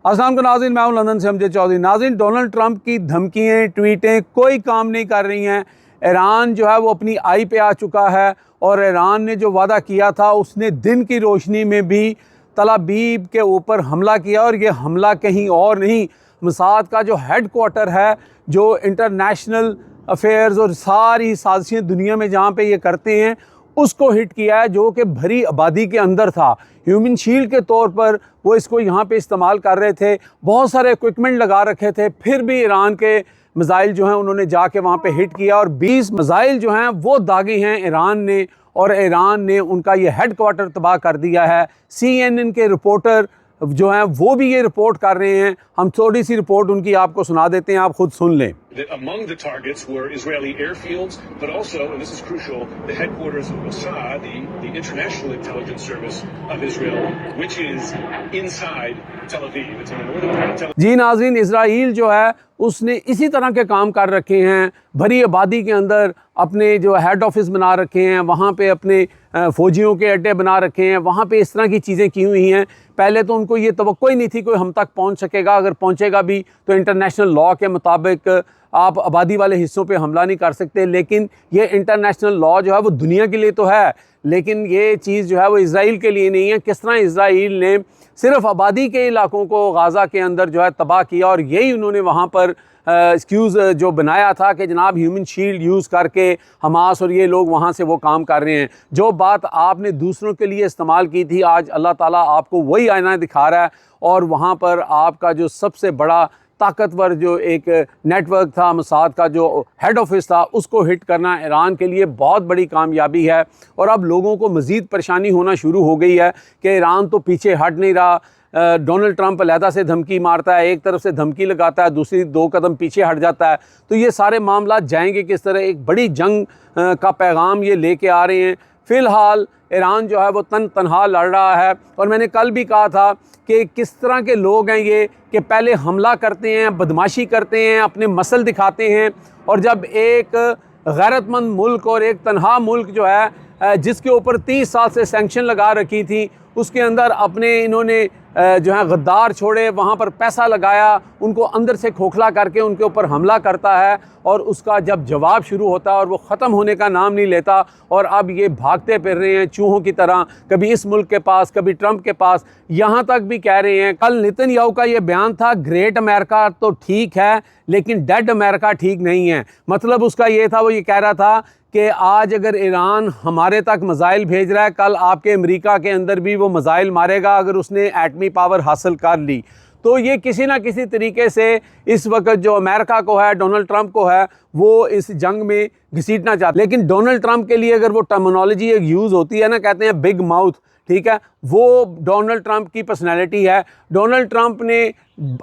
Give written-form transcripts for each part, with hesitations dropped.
अस्सलाम वालेकुम नाज़रीन, मैं हूं लंदन से अमजद चौधरी। नाज़रीन, डोनाल्ड ट्रंप की धमकियाँ, ट्वीटें कोई काम नहीं कर रही हैं। ईरान जो है वो अपनी आई पे आ चुका है और ईरान ने जो वादा किया था उसने दिन की रोशनी में भी तल अवीव के ऊपर हमला किया, और ये हमला कहीं और नहीं, मोसाद का जो हेड क्वार्टर है, जो इंटरनेशनल अफेयर्स और सारी साजिशें दुनिया में जहाँ पे ये करते हैं उसको हिट किया है, जो कि भरी आबादी के अंदर था। ह्यूमन शील्ड के तौर पर वो इसको यहाँ पे इस्तेमाल कर रहे थे, बहुत सारे इक्विपमेंट लगा रखे थे, फिर भी ईरान के मिसाइल जो हैं उन्होंने जाके वहाँ पे हिट किया और 20 मिसाइल जो हैं वो दागे हैं ईरान ने, और ईरान ने उनका ये हेड क्वार्टर तबाह कर दिया है। CNN के रिपोर्टर जो हैं वो भी ये रिपोर्ट कर रहे हैं। हम थोड़ी सी रिपोर्ट उनकी आपको सुना देते हैं, आप खुद सुन लें। Among the targets were Israeli airfields, but also, and this is crucial, the headquarters of Mossad, the International Intelligence Service of Israel, which is inside Tel Aviv. It's in the northern part of Tel Aviv. जी नाज़रीन, Israel जो है उसने इसी तरह के काम कर रखे हैं, भरी आबादी के अंदर अपने जो हेड ऑफिस बना रखे हैं, वहाँ पे अपने फ़ौजियों के अड्डे बना रखे हैं, वहाँ पे इस तरह की चीज़ें की हुई हैं। पहले तो उनको ये तवक्को ही नहीं थी कोई हम तक पहुँच सकेगा, अगर पहुँचेगा भी तो इंटरनेशनल लॉ के मुताबिक आप आबादी वाले हिस्सों पे हमला नहीं कर सकते। लेकिन ये इंटरनेशनल लॉ जो है वो दुनिया के लिए तो है, लेकिन ये चीज़ जो है वो इजराइल के लिए नहीं है। किस तरह इजराइल ने सिर्फ आबादी के इलाकों को गाज़ा के अंदर जो है तबाह किया, और यही उन्होंने वहाँ पर एक्सक्यूज़ जो बनाया था कि जनाब ह्यूमन शील्ड यूज़ करके हमास और ये लोग वहाँ से वो काम कर रहे हैं। जो बात आपने दूसरों के लिए इस्तेमाल की थी, आज अल्लाह ताला आपको वही आईना दिखा रहा है, और वहाँ पर आपका जो सबसे बड़ा ताकतवर जो एक नेटवर्क था, मोसाद का जो हेड ऑफिस था, उसको हिट करना ईरान के लिए बहुत बड़ी कामयाबी है। और अब लोगों को मज़ीद परेशानी होना शुरू हो गई है कि ईरान तो पीछे हट नहीं रहा। डोनाल्ड ट्रंप अलहदा से धमकी मारता है, एक तरफ से धमकी लगाता है, दूसरी 2 कदम पीछे हट जाता है। तो ये सारे मामला जाएंगे किस तरह? एक बड़ी जंग का पैगाम ये लेके आ रहे हैं। फ़िलहाल ईरान जो है वो तनहा लड़ रहा है, और मैंने कल भी कहा था कि किस तरह के लोग हैं ये, कि पहले हमला करते हैं, बदमाशी करते हैं, अपने मसल दिखाते हैं, और जब एक गैरतमंद मुल्क और एक तनहा मुल्क जो है जिसके ऊपर 30 साल से सैंक्शन लगा रखी थी, उसके अंदर अपने इन्होंने जो है गद्दार छोड़े, वहाँ पर पैसा लगाया, उनको अंदर से खोखला करके उनके ऊपर हमला करता है, और उसका जब जवाब शुरू होता है और वो ख़त्म होने का नाम नहीं लेता, और अब ये भागते फिर रहे हैं चूहों की तरह, कभी इस मुल्क के पास, कभी ट्रंप के पास, यहाँ तक भी कह रहे हैं। कल नेतन्याहू का ये बयान था, ग्रेट अमेरिका तो ठीक है लेकिन डेड अमेरिका ठीक नहीं है। मतलब उसका ये था, वो ये कह रहा था कि आज अगर ईरान हमारे तक मिसाइल भेज रहा है, कल आपके अमेरिका के अंदर भी वो मिसाइल मारेगा अगर उसने एटमी पावर हासिल कर ली। तो ये किसी ना किसी तरीके से इस वक्त जो अमेरिका को है, डोनाल्ड ट्रंप को है, वो इस जंग में घसीटना चाहते। लेकिन डोनाल्ड ट्रंप के लिए अगर वो टर्मिनोलॉजी एक यूज़ होती है ना, कहते हैं बिग माउथ, ठीक है, वो डोनाल्ड ट्रंप की पर्सनैलिटी है। डोनाल्ड ट्रंप ने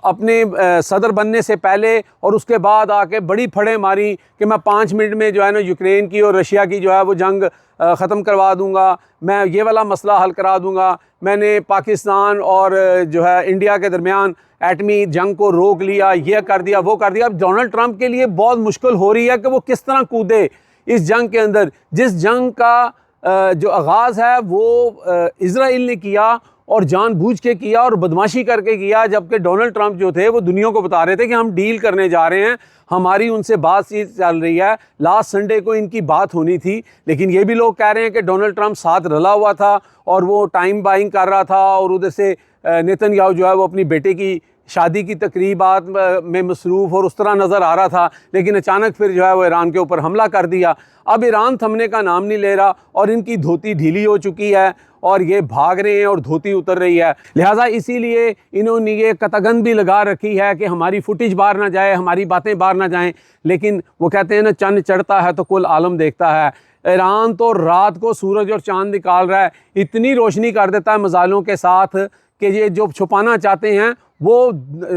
अपने सदर बनने से पहले और उसके बाद आके बड़ी फड़ें मारी कि मैं 5 मिनट में जो है ना यूक्रेन की और रशिया की जो है वो जंग ख़त्म करवा दूंगा, मैं ये वाला मसला हल करा दूंगा। मैंने पाकिस्तान और जो है इंडिया के दरमियान एटमी जंग को रोक लिया, ये कर दिया, वो कर दिया। अब डोनाल्ड ट्रंप के लिए बहुत मुश्किल हो रही है कि वो किस तरह कूदे इस जंग के अंदर, जिस जंग का जो आगाज़ है वो इजराइल ने किया और जानबूझ के किया और बदमाशी करके किया, जबकि डोनाल्ड ट्रंप जो थे वो दुनिया को बता रहे थे कि हम डील करने जा रहे हैं, हमारी उनसे बातचीत चल रही है। लास्ट संडे को इनकी बात होनी थी, लेकिन ये भी लोग कह रहे हैं कि डोनाल्ड ट्रंप साथ रला हुआ था और वो टाइम बाइंग कर रहा था, और उधर से नेतन्याहू जो है वो अपनी बेटे की शादी की तकरीबात में मसरूफ़ और उस तरह नज़र आ रहा था। लेकिन अचानक फिर जो है वो ईरान के ऊपर हमला कर दिया। अब ईरान थमने का नाम नहीं ले रहा, और इनकी धोती ढीली हो चुकी है और ये भाग रहे हैं और धोती उतर रही है। लिहाजा इसीलिए इन्होंने ये कतगन भी लगा रखी है कि हमारी फुटेज बाहर ना जाए, हमारी बातें बाहर ना जाएं। लेकिन वो कहते हैं ना, चंद चढ़ता है तो कुल आलम देखता है। ईरान तो रात को सूरज और चांद निकाल रहा है, इतनी रोशनी कर देता है मिसाइलों के साथ कि ये जो छुपाना चाहते हैं वो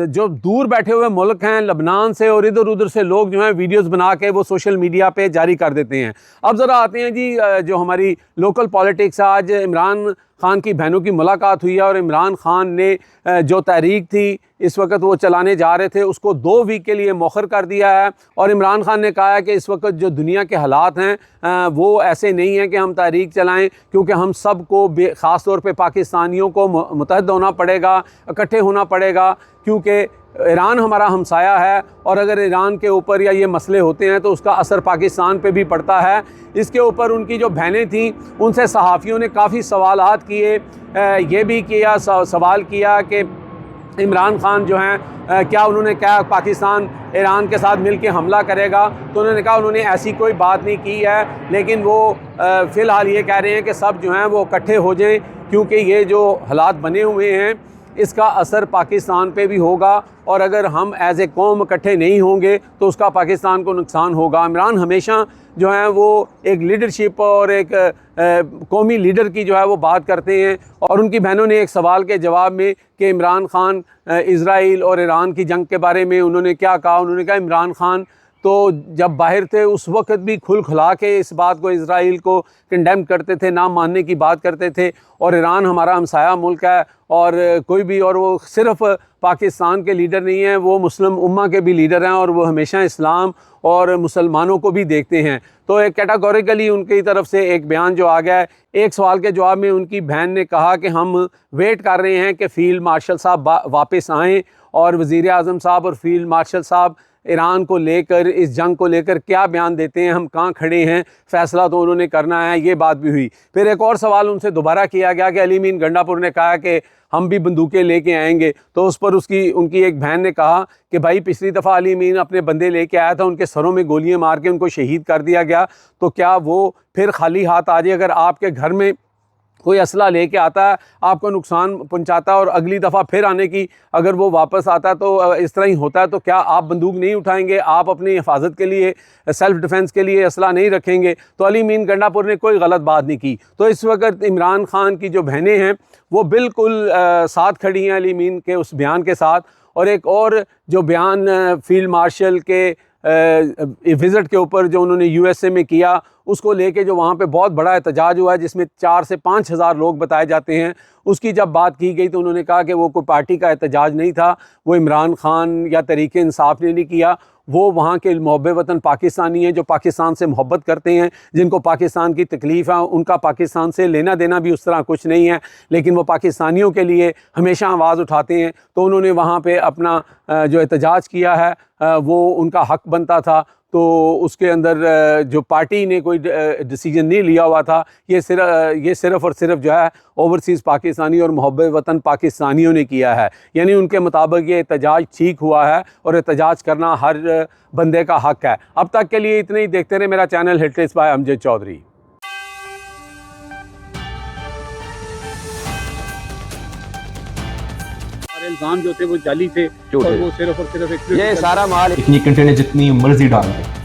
जो दूर बैठे हुए मुल्क हैं लबनान से और इधर उधर से लोग जो हैं वीडियोस बना के वो सोशल मीडिया पे जारी कर देते हैं। अब ज़रा आते हैं जी जो हमारी लोकल पॉलिटिक्स है। आज इमरान ख़ान की बहनों की मुलाकात हुई है और इमरान ख़ान ने जो तहरीक थी इस वक्त वो चलाने जा रहे थे उसको 2 वीक के लिए मौखर कर दिया है। और इमरान ख़ान ने कहा है कि इस वक्त जो दुनिया के हालात हैं वो ऐसे नहीं हैं कि हम तहरीक चलाएं, क्योंकि हम सब को ख़ास तौर पे पाकिस्तानियों को मुत्तहद होना पड़ेगा, इकट्ठे होना पड़ेगा, क्योंकि ईरान हमारा हमसाया है और अगर ईरान के ऊपर या ये मसले होते हैं तो उसका असर पाकिस्तान पे भी पड़ता है। इसके ऊपर उनकी जो बहनें थीं उनसे सहाफ़ियों ने काफ़ी सवालात किए, ये भी किया सवाल किया कि इमरान ख़ान जो हैं क्या उन्होंने क्या पाकिस्तान ईरान के साथ मिलकर हमला करेगा, तो उन्होंने कहा उन्होंने ऐसी कोई बात नहीं की है, लेकिन वो फ़िलहाल ये कह रहे हैं कि सब जो हैं वो इकट्ठे हो जाएं, क्योंकि ये जो हालात बने हुए हैं इसका असर पाकिस्तान पे भी होगा और अगर हम एज़ ए कौम इकट्ठे नहीं होंगे तो उसका पाकिस्तान को नुकसान होगा। इमरान हमेशा जो है वो एक लीडरशिप और एक कौमी लीडर की जो है वो बात करते हैं। और उनकी बहनों ने एक सवाल के जवाब में कि इमरान ख़ान इज़राइल और ईरान की जंग के बारे में उन्होंने क्या कहा, उन्होंने कहा इमरान ख़ान तो जब बाहर थे उस वक्त भी खुला के इस बात को इज़राइल को कंडेम करते थे, ना मानने की बात करते थे, और ईरान हमारा हमसाया मुल्क है और कोई भी, और वो सिर्फ़ पाकिस्तान के लीडर नहीं हैं, वो मुस्लिम उम्मा के भी लीडर हैं और वो हमेशा इस्लाम और मुसलमानों को भी देखते हैं। तो एक कैटेगोरिकली उनकी तरफ से एक बयान जो आ गया है। एक सवाल के जवाब में उनकी बहन ने कहा कि हम वेट कर रहे हैं कि फ़ील्ड मार्शल साहब वापस आएँ और वज़ीर आज़म साहब और फ़ील्ड मार्शल साहब ईरान को लेकर, इस जंग को लेकर क्या बयान देते हैं, हम कहाँ खड़े हैं, फ़ैसला तो उन्होंने करना है। ये बात भी हुई। फिर एक और सवाल उनसे दोबारा किया गया कि अली मीन गंडापुर ने कहा कि हम भी बंदूकें लेके आएंगे, तो उस पर उनकी एक बहन ने कहा कि भाई पिछली दफ़ा अली मीन अपने बंदे लेके आया था, उनके सरों में गोलियां मार के उनको शहीद कर दिया गया, तो क्या वो फिर खाली हाथ आ जाए? अगर आपके घर में कोई असला लेके आता है, आपको नुकसान पहुंचाता है और अगली दफ़ा फिर आने की अगर वो वापस आता है तो इस तरह ही होता है, तो क्या आप बंदूक नहीं उठाएंगे? आप अपनी हिफाजत के लिए, सेल्फ़ डिफेंस के लिए असला नहीं रखेंगे? तो अली मीन गंडापुर ने कोई गलत बात नहीं की। तो इस वक्त इमरान ख़ान की जो बहनें हैं वो बिल्कुल साथ खड़ी हैं अली मीन के उस बयान के साथ। और एक और जो बयान फील्ड मार्शल के विज़िट के ऊपर जो उन्होंने USA में किया, उसको लेके जो वहाँ पे बहुत बड़ा एहतजाज हुआ है जिसमें 4 से 5 हज़ार लोग बताए जाते हैं, उसकी जब बात की गई तो उन्होंने कहा कि वो कोई पार्टी का एहतजाज नहीं था, वो इमरान ख़ान या तहरीक इंसाफ ने नहीं किया, वो वहाँ के मुहब्बे वतन पाकिस्तानी हैं जो पाकिस्तान से मोहब्बत करते हैं, जिनको पाकिस्तान की तकलीफ़ है, उनका पाकिस्तान से लेना देना भी उस तरह कुछ नहीं है, लेकिन वो पाकिस्तानियों के लिए हमेशा आवाज़ उठाते हैं। तो उन्होंने वहाँ पे अपना जो एहतजाज किया है वो उनका हक़ बनता था। तो उसके अंदर जो पार्टी ने कोई डिसीजन नहीं लिया हुआ था, ये सिर्फ़ और सिर्फ जो है ओवरसीज़ पाकिस्तानी और मुहब्बे वतन पाकिस्तानियों ने किया है। यानी उनके मुताबिक ये एहतजाज ठीक हुआ है और एहतजाज करना हर बंदे का हक़ है। अब तक के लिए इतने ही। देखते रहे मेरा channel hitlist by Amjad Chaudhary. इल्ज़ाम जो थे वो जाली थे और वो सिर्फ और सिर्फ ये सारा माल इतनी कंटेनर जितनी मर्जी डाल दें।